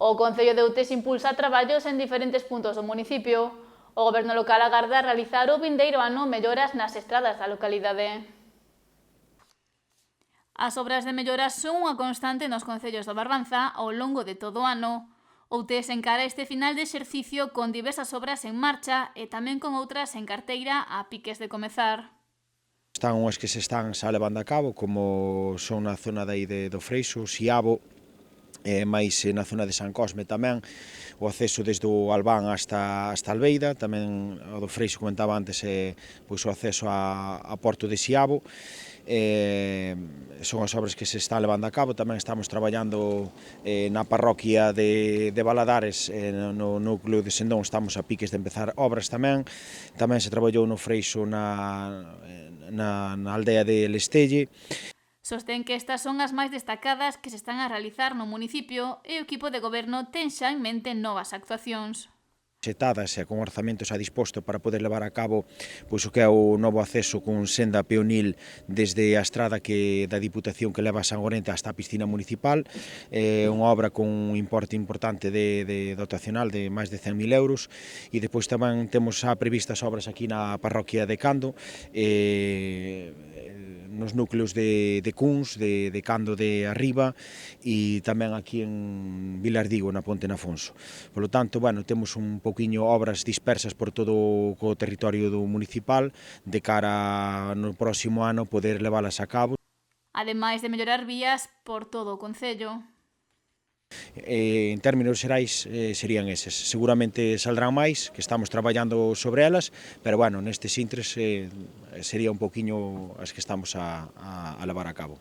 O Concello de Outés impulsa traballos en diferentes puntos do municipio. O Goberno local agarda realizar o vindeiro ano melloras nas estradas da localidade. As obras de melloras son unha constante nos concellos do Barbanza ao longo de todo o ano. Outés encara este final de exercicio con diversas obras en marcha e tamén con outras en carteira a piques de comezar. Están unhas que se están xa levando a cabo, como son na zona de aí do Freixo, Siabo, máis na zona de San Cosme tamén, o acceso desde o Albán hasta Albeida, tamén o do Freixo comentaba antes, pois o acceso a Porto de Siabo, son as obras que se están levando a cabo. Tamén estamos traballando na parroquia de Valadares, no núcleo de Sendón, estamos a piques de empezar obras tamén se traballou no Freixo na aldea de Lestelle. Sostén que estas son as máis destacadas que se están a realizar no municipio e o equipo de goberno ten xa en mente novas actuacións. Setadas e con orzamentos a disposto para poder levar a cabo pois o que é o novo acceso con senda peonil desde a estrada da Diputación que leva a San Gorente hasta a piscina municipal, unha obra con un importe importante de dotacional de máis de 100.000 euros, e depois tamén temos xa previstas obras aquí na parroquia de Cando, nos núcleos de Cuns, de Cando de Arriba, e tamén aquí en Vilardigo, na Ponte Nafonso. Por lo tanto, bueno, temos un pouquiño obras dispersas por todo o territorio do municipal de cara no próximo ano poder leválas a cabo. Ademais de mellorar vías por todo o concello. En términos xerais serían eses. Seguramente saldrán máis, que estamos traballando sobre elas, pero bueno, nestes intres sería un pouquiño as que estamos a levar a cabo.